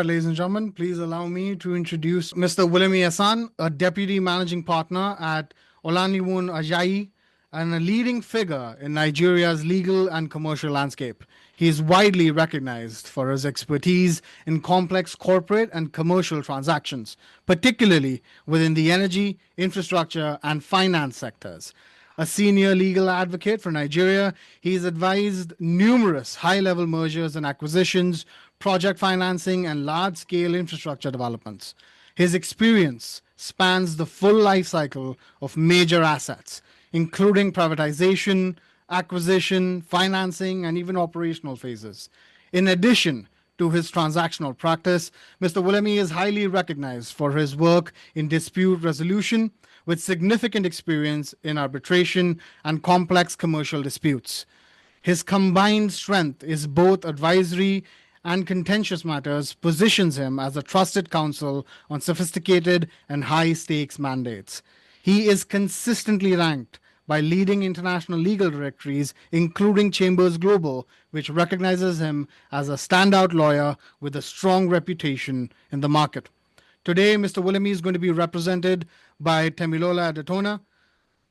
right, ladies and gentlemen, please allow me to introduce Mr. Wolemi Esan, a Deputy Managing Partner at Olaniwun Ajayi and a leading figure in Nigeria's legal and commercial landscape. He is widely recognized for his expertise in complex corporate and commercial transactions, particularly within the energy, infrastructure, and finance sectors. A senior legal advocate for Nigeria, he has advised numerous high-level mergers and acquisitions, project financing, and large-scale infrastructure developments. His experience spans the full life cycle of major assets, including privatization, acquisition, financing, and even operational phases. In addition to his transactional practice, Mr. Wolemi is highly recognized for his work in dispute resolution, with significant experience in arbitration and complex commercial disputes. His combined strength is both advisory and contentious matters, positions him as a trusted counsel on sophisticated and high-stakes mandates. He is consistently ranked by leading international legal directories, including Chambers Global, which recognizes him as a standout lawyer with a strong reputation in the market. Today, Mr. Wolemi is going to be represented by Temilola Adetona.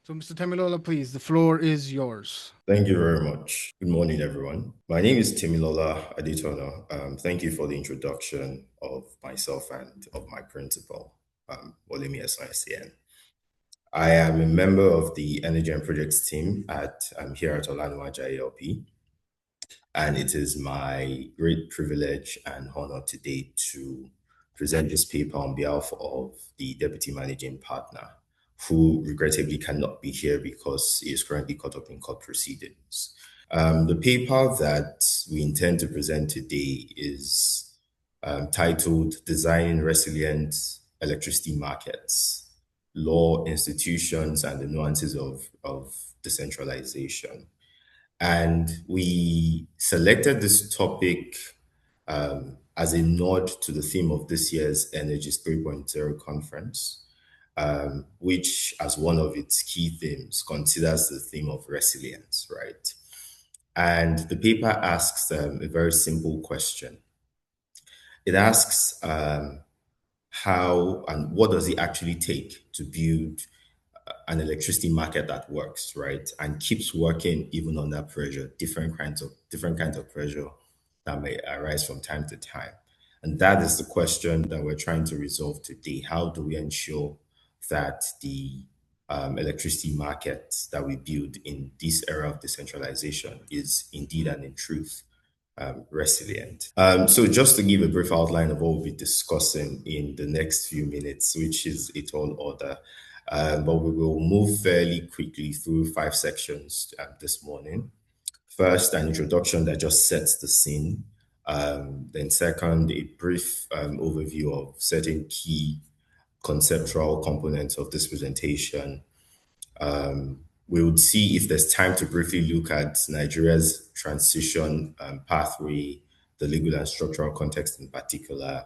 So, Mr. Temilola, please, the floor is yours. Thank you very much. Good morning, everyone. My name is Temilola Adetona. Thank you for the introduction of myself and of my principal, Wolemi Esan. I am a member of the Energy and Projects team here at Olaniwun Ajayi LP, and it is my great privilege and honor today to present this paper on behalf of the Deputy Managing Partner, who regrettably cannot be here because he is currently caught up in court proceedings. The paper that we intend to present today is titled Designing Resilient Electricity Markets, Law, Institutions, and the Nuances of Decentralization. And we selected this topic as a nod to the theme of this year's Energies 3.0 conference, which, as one of its key themes, considers the theme of resilience, right? And the paper asks a very simple question. It asks how and what does it actually take to build an electricity market that works, right, and keeps working even under pressure, different kinds of pressure that may arise from time to time. And that is the question that we're trying to resolve today. How do we ensure that the electricity market that we build in this era of decentralization is indeed and in truth resilient? So just to give a brief outline of what we'll be discussing in the next few minutes, which is a tall order, but we will move fairly quickly through 5 sections this morning. First, an introduction that just sets the scene. Then second, a brief overview of certain key conceptual components of this presentation. We would see if there's time to briefly look at Nigeria's transition pathway, the legal and structural context in particular,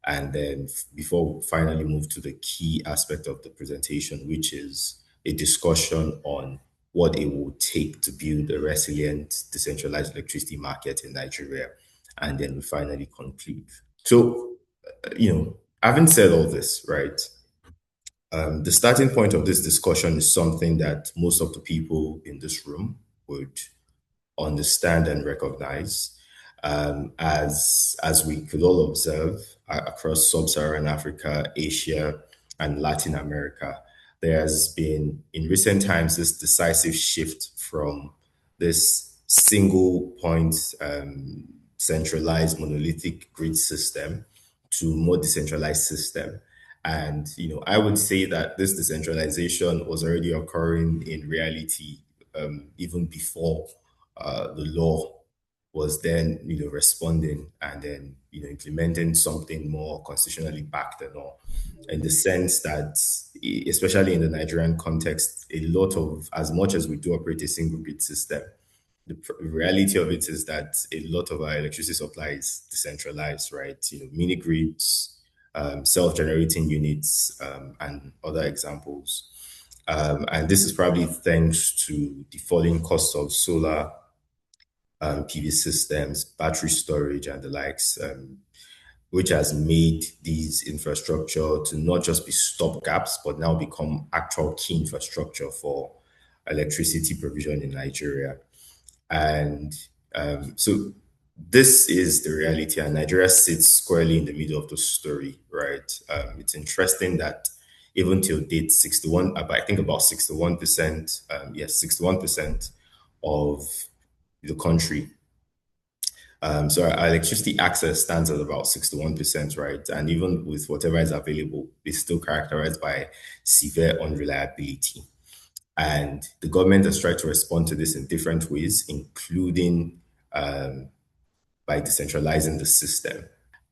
and then before we finally move to the key aspect of the presentation, which is a discussion on what it will take to build a resilient, decentralized electricity market in Nigeria. And then we finally conclude. So, having said all this, right, the starting point of this discussion is something that most of the people in this room would understand and recognize. As we could all observe across sub-Saharan Africa, Asia, and Latin America, there has been, in recent times, this decisive shift from this single point centralized monolithic grid system to more decentralized system. And, I would say that this decentralization was already occurring in reality even before the law was then, responding and then, implementing something more constitutionally backed and all, in the sense that, especially in the Nigerian context, a lot of, as much as we do operate a single grid system, the reality of it is that a lot of our electricity supply is decentralized, right? Mini grids, self-generating units, and other examples. And this is probably thanks to the falling costs of solar PV systems, battery storage, and the likes. which has made these infrastructure to not just be stopgaps, but now become actual key infrastructure for electricity provision in Nigeria. And so this is the reality, and Nigeria sits squarely in the middle of the story, right? It's interesting that even till date, 61, I think about 61%, yes, 61% of the country. So our electricity access stands at about 61%, right? And even with whatever is available, it's still characterized by severe unreliability. And the government has tried to respond to this in different ways, including by decentralizing the system.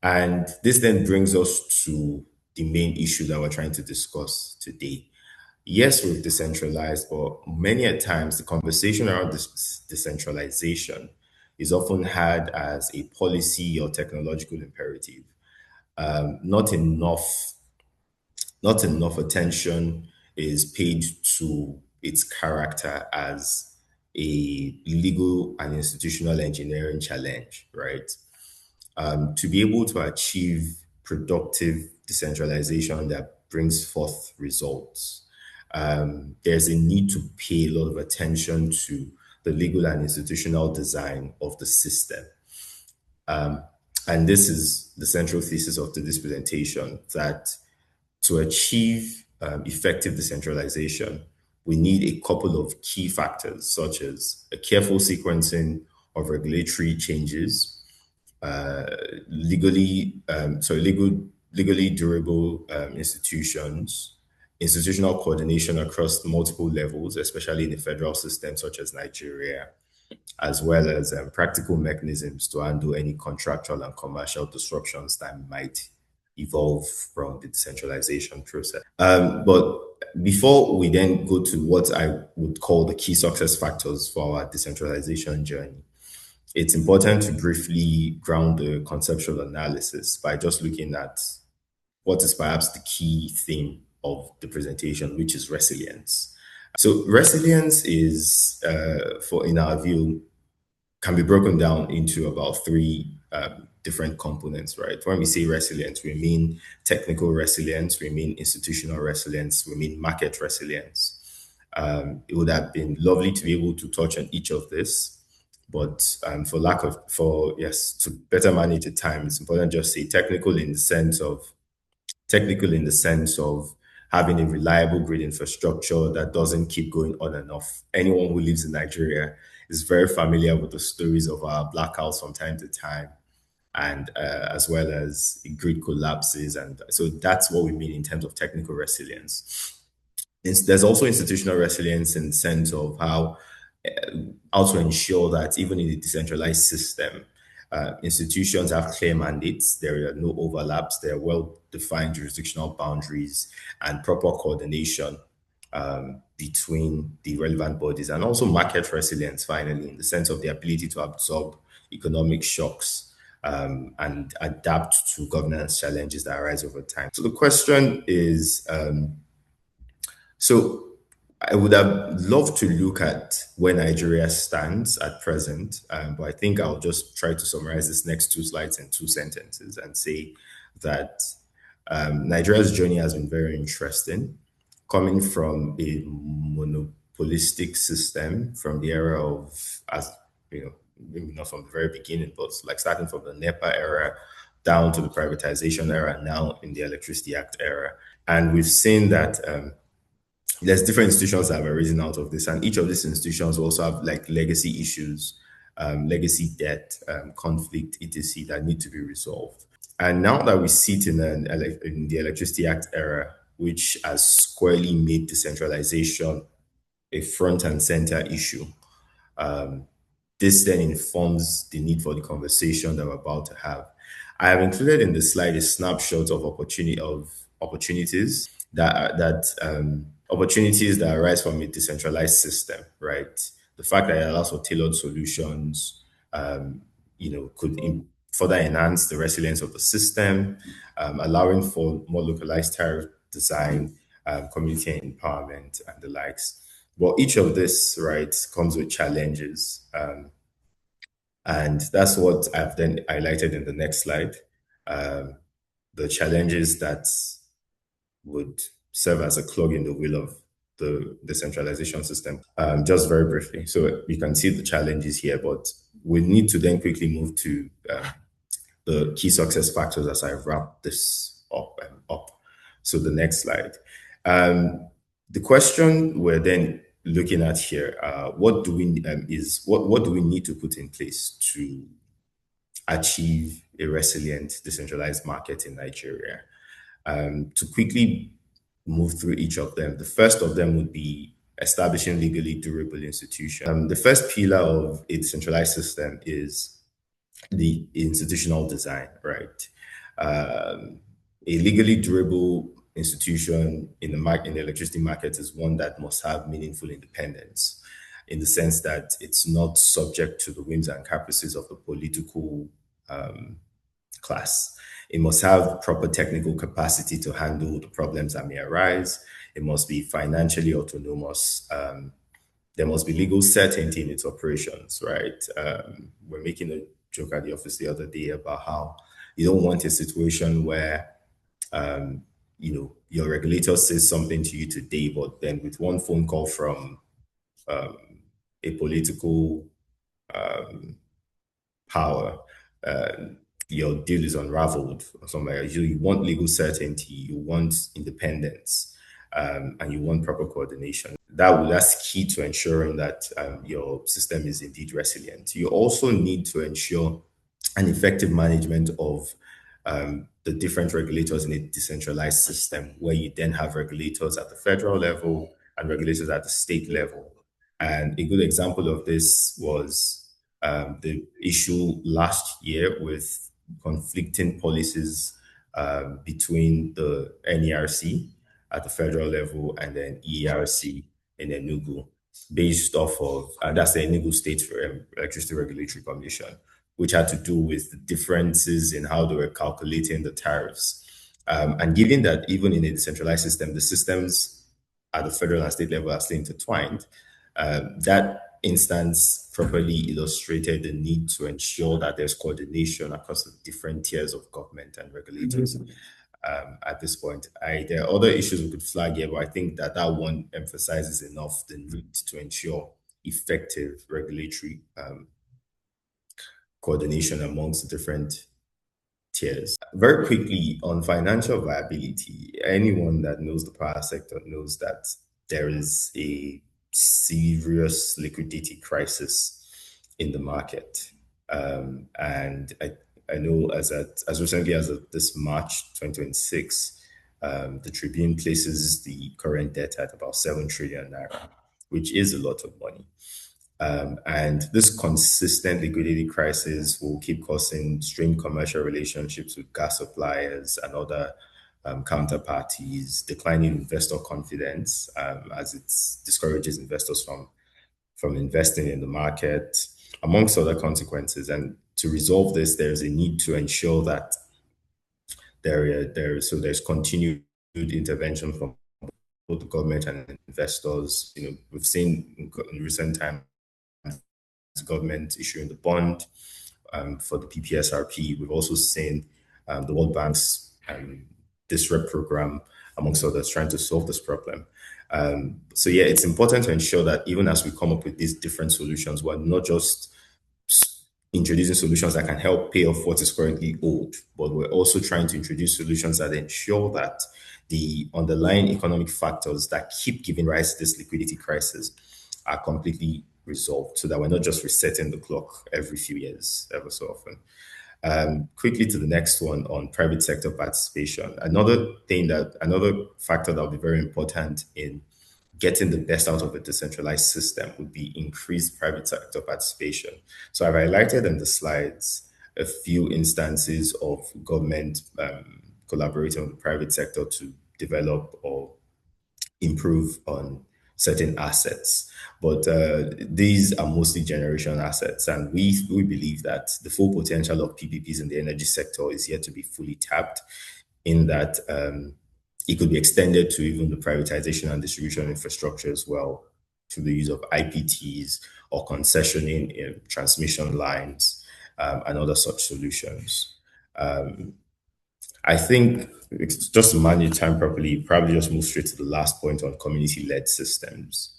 And this then brings us to the main issue that we're trying to discuss today. Yes, we've decentralized, but many a times the conversation around this decentralization is often had as a policy or technological imperative. Not enough not enough attention is paid to its character as a legal and institutional engineering challenge, right? To be able to achieve productive decentralization that brings forth results, there's a need to pay a lot of attention to the legal and institutional design of the system. And this is the central thesis of this presentation, that to achieve effective decentralization, we need a couple of key factors, such as a careful sequencing of regulatory changes, legally durable institutions, institutional coordination across multiple levels, especially in the federal system, such as Nigeria, as well as practical mechanisms to handle any contractual and commercial disruptions that might evolve from the decentralization process. But before we then go to what I would call the key success factors for our decentralization journey, it's important to briefly ground the conceptual analysis by just looking at what is perhaps the key theme of the presentation, which is resilience. So resilience is, in our view, can be broken down into about three different components, right? When we say resilience, we mean technical resilience, we mean institutional resilience, we mean market resilience. It would have been lovely to be able to touch on each of this, but to better manage the time, it's important to just say technical in the sense of having a reliable grid infrastructure that doesn't keep going on and off. Anyone who lives in Nigeria is very familiar with the stories of our blackouts from time to time, and as well as grid collapses. And so that's what we mean in terms of technical resilience. There's also institutional resilience in the sense of how to ensure that even in a decentralized system, institutions have clear mandates, there are no overlaps, there are well-defined jurisdictional boundaries and proper coordination between the relevant bodies, and also market resilience, finally, in the sense of the ability to absorb economic shocks and adapt to governance challenges that arise over time. So the question is, I would have loved to look at where Nigeria stands at present, but I think I'll just try to summarize this next two slides in two sentences and say that Nigeria's journey has been very interesting, coming from a monopolistic system from the era of, as you know, maybe not from the very beginning, but like starting from the NEPA era down to the privatization era, now in the Electricity Act era. And we've seen that there's different institutions that have arisen out of this, and each of these institutions also have like legacy issues, legacy debt, conflict, etc., that need to be resolved. And now that we sit in the Electricity Act era, which has squarely made decentralization a front and center issue, this then informs the need for the conversation that we're about to have. I have included in the slide a snapshot of opportunities opportunities that arise from a decentralized system, right? The fact that it allows for tailored solutions, could further enhance the resilience of the system, allowing for more localized tariff design, community empowerment, and the likes. Well, each of this, right, comes with challenges. And that's what I've then highlighted in the next slide. the challenges that would serve as a clog in the wheel of the decentralization system. Just very briefly, so you can see the challenges here, but we need to then quickly move to the key success factors as I wrap this up. So the next slide. The question we're then looking at here, what do we what do we need to put in place to achieve a resilient decentralized market in Nigeria? To quickly move through each of them, the first of them would be establishing legally durable institutions. The first pillar of a decentralized system is the institutional design, right? A legally durable institution in the electricity market is one that must have meaningful independence, in the sense that it's not subject to the whims and caprices of the political class. It must have proper technical capacity to handle the problems that may arise. It must be financially autonomous. There must be legal certainty in its operations, right? We're making a joke at the office the other day about how you don't want a situation where your regulator says something to you today, but then with one phone call from a political power, your deal is unraveled or something like that. You want legal certainty, you want independence, and you want proper coordination. That's key to ensuring that your system is indeed resilient. You also need to ensure an effective management of the different regulators in a decentralized system, where you then have regulators at the federal level and regulators at the state level. And a good example of this was the issue last year with conflicting policies between the NERC at the federal level and then ERC in Enugu, based off of, that's the Enugu State Electricity Regulatory Commission, which had to do with the differences in how they were calculating the tariffs. And given that even in a decentralized system, the systems at the federal and state level are still intertwined, that instance properly illustrated the need to ensure that there's coordination across the different tiers of government and regulators. At this point, there are other issues we could flag here, but I think that one emphasizes enough the need to ensure effective regulatory coordination amongst the different tiers. Very quickly, on financial viability, anyone that knows the power sector knows that there is a serious liquidity crisis in the market. And I know as recently as this March 2026, the Tribune places the current debt at about 7 trillion naira, which is a lot of money. And this consistent liquidity crisis will keep causing strained commercial relationships with gas suppliers and other counterparties, declining investor confidence, as it discourages investors from investing in the market, amongst other consequences. And to resolve this, there's a need to ensure that there's continued intervention from both the government and investors. We've seen in recent times the government issuing the bond for the PPSRP. We've also seen the World Bank's DISREP program, amongst others, trying to solve this problem. So yeah, it's important to ensure that even as we come up with these different solutions, we're not just introducing solutions that can help pay off what is currently owed, but we're also trying to introduce solutions that ensure that the underlying economic factors that keep giving rise to this liquidity crisis are completely resolved, so that we're not just resetting the clock every few years, ever so often. Quickly to the next one on private sector participation. Another factor that will be very important in getting the best out of a decentralized system would be increased private sector participation. So I've highlighted in the slides a few instances of government collaborating with the private sector to develop or improve on certain assets. But these are mostly generational assets. And we believe that the full potential of PPPs in the energy sector is yet to be fully tapped, in that it could be extended to even the privatization and distribution infrastructure as well, through the use of IPTs or concessioning in transmission lines and other such solutions. I think it's just to manage time properly, probably just move straight to the last point on community-led systems.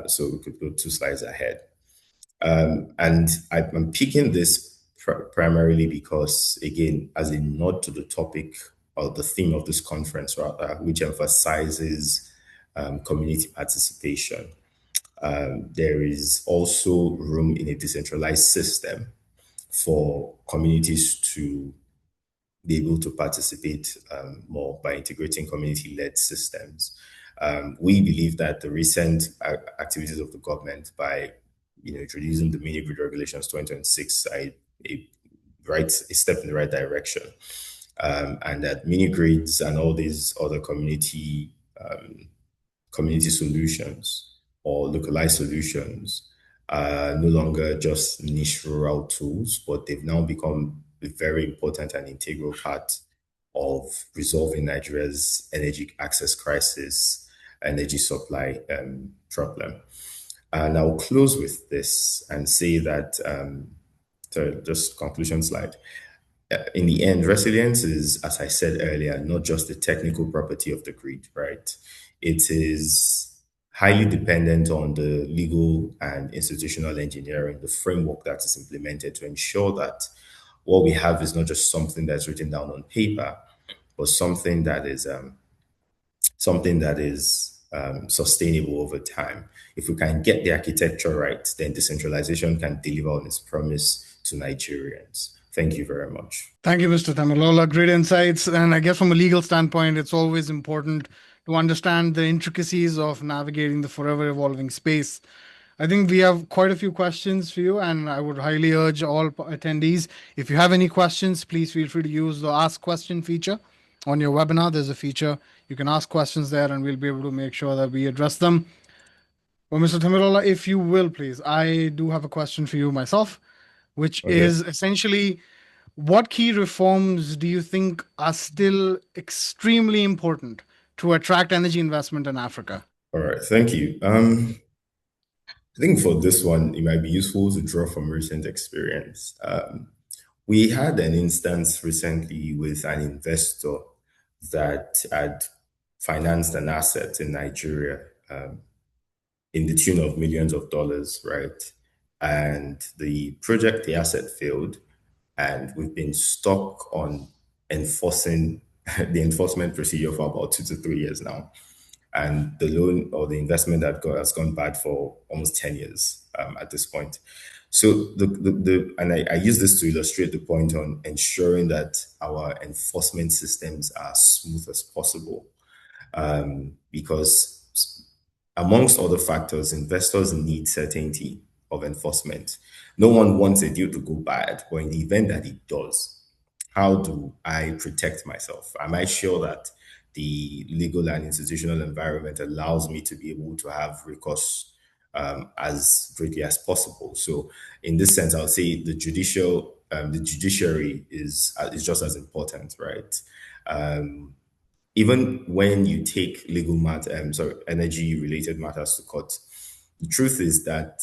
So we could go 2 slides ahead. And I'm picking this primarily because, again, as a nod to the topic or the theme of this conference, rather, which emphasizes community participation. There is also room in a decentralized system for communities to be able to participate more by integrating community-led systems. We believe that the recent activities of the government by introducing the mini grid regulations 2026 are a step in the right direction, and that mini grids and all these other community solutions or localized solutions are no longer just niche rural tools, but they've now become a very important and integral part of resolving Nigeria's energy access crisis, energy supply problem. And I'll close with this and say that, just conclusion slide. In the end, resilience is, as I said earlier, not just the technical property of the grid, right? It is highly dependent on the legal and institutional engineering, the framework that is implemented to ensure that what we have is not just something that's written down on paper, but something that is sustainable over time. If we can get the architecture right, then decentralization can deliver on its promise to Nigerians. Thank you very much. Thank you, Mr. Tamilola. Great insights. And I guess from a legal standpoint, it's always important to understand the intricacies of navigating the forever evolving space. I think we have quite a few questions for you, and I would highly urge all attendees, if you have any questions, please feel free to use the Ask Question feature on your webinar. There's a feature. You can ask questions there, and we'll be able to make sure that we address them. Well, Mr. Tamilola, if you will, please, I do have a question for you myself, which Okay. is essentially, what key reforms do you think are still extremely important to attract energy investment in Africa? All right. Thank you. I think for this one, it might be useful to draw from recent experience. We had an instance recently with an investor that had financed an asset in Nigeria in the tune of millions of dollars, right? And the asset failed, and we've been stuck on enforcing the enforcement procedure for about 2 to 3 years now. And the loan or the investment has gone bad for almost 10 years at this point. So I use this to illustrate the point on ensuring that our enforcement systems are smooth as possible, because amongst other factors, investors need certainty of enforcement. No one wants a deal to go bad, but in the event that it does, how do I protect myself? Am I sure that the legal and institutional environment allows me to be able to have recourse as greatly as possible? So, in this sense, I would say the judiciary is just as important, right? Even when you take energy related matters to court, the truth is that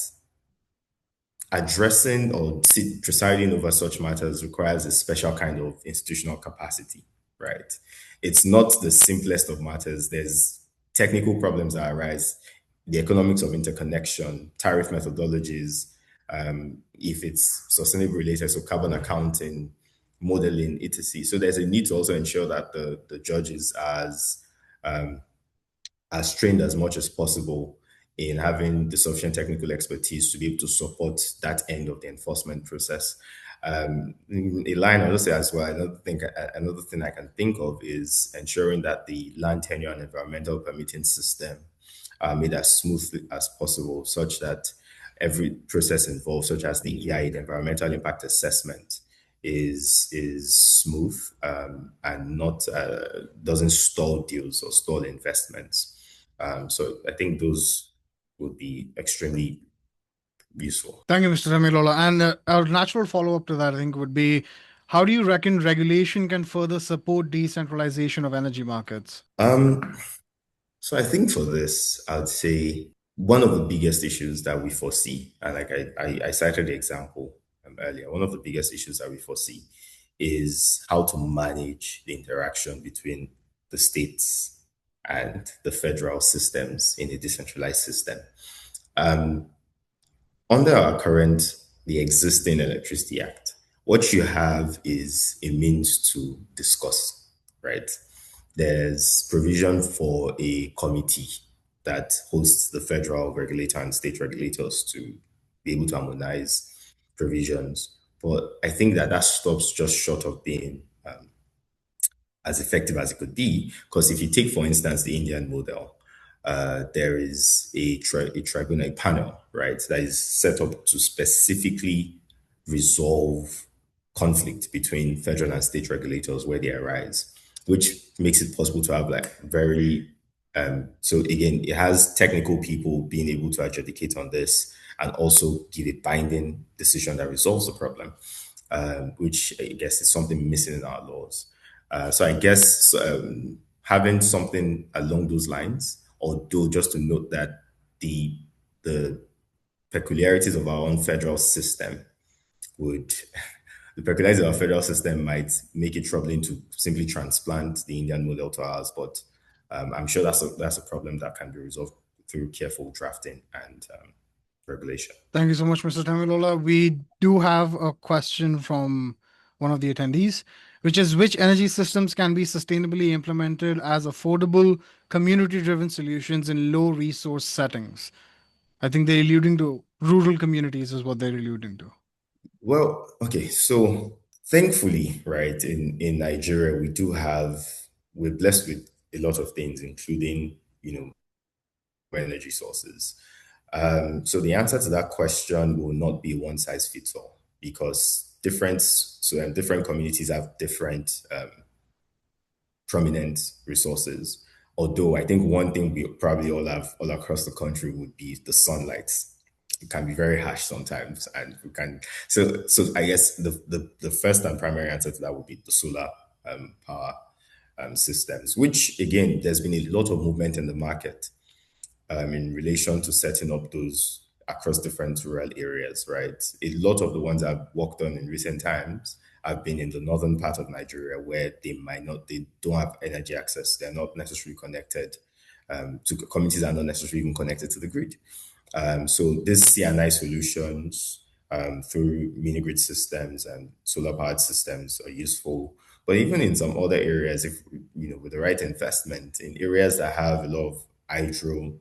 addressing or presiding over such matters requires a special kind of institutional capacity, right? It's not the simplest of matters. There's technical problems that arise, the economics of interconnection, tariff methodologies, if it's sustainable related, so carbon accounting, modeling, etc. So there's a need to also ensure that the judge is as trained as much as possible in having the sufficient technical expertise to be able to support that end of the enforcement process. A line I'll just say as well, another thing I can think of is ensuring that the land tenure and environmental permitting system are made as smooth as possible, such that every process involved, such as the EIA, the environmental impact assessment, is smooth and not doesn't stall deals or stall investments. So I think those would be extremely useful. Thank you, Mr. Tamilola. And our natural follow-up to that, I think, would be, how do you reckon regulation can further support decentralization of energy markets? So I think for this, I'd say one of the biggest issues that we foresee, and like I cited the example earlier, one of the biggest issues that we foresee is how to manage the interaction between the states and the federal systems in a decentralized system. Under the existing Electricity Act, what you have is a means to discuss, right? There's provision for a committee that hosts the federal regulator and state regulators to be able to harmonize provisions. But I think that stops just short of being as effective as it could be. Because if you take, for instance, the Indian model, there is a tribunal, a panel, right, that is set up to specifically resolve conflict between federal and state regulators where they arise, which makes it possible to have like very so again, it has technical people being able to adjudicate on this and also give a binding decision that resolves the problem, which I guess is something missing in our laws. So I guess having something along those lines, although just to note that the peculiarities of our own federal system would the peculiarities of our federal system might make it troubling to simply transplant the Indian model to ours, but I'm sure that's a problem that can be resolved through careful drafting and regulation. Thank you so much, Mr. Tamilola. We do have a question from one of the attendees, which is which energy systems can be sustainably implemented as affordable, community-driven solutions in low-resource settings? I think they're alluding to rural communities is what they're alluding to. Well, okay, so thankfully, right, in Nigeria, we're blessed with a lot of things, including, energy sources. So the answer to that question will not be one size fits all because different communities have different prominent resources. Although I think one thing we probably all have all across the country would be the sunlight. It can be very harsh sometimes, and we can. So I guess the first and primary answer to that would be the solar power systems. Which again, there's been a lot of movement in the market in relation to setting up those across different rural areas, right? A lot of the ones I've worked on in recent times have been in the northern part of Nigeria where they don't have energy access. They're not necessarily connected to communities are not necessarily even connected to the grid. So these CNI solutions through mini grid systems and solar powered systems are useful. But even in some other areas, if with the right investment in areas that have a lot of hydro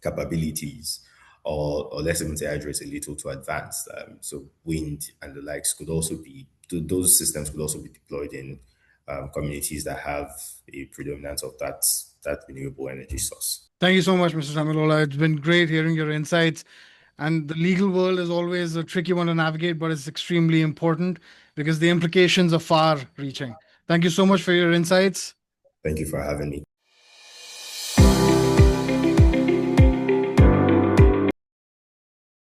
capabilities, or let's even say hydro is a little too advanced. So wind and the likes those systems could also be deployed in communities that have a predominance of that renewable energy source. Thank you so much, Mr. Tamilola. It's been great hearing your insights. And the legal world is always a tricky one to navigate, but it's extremely important because the implications are far reaching. Thank you so much for your insights. Thank you for having me.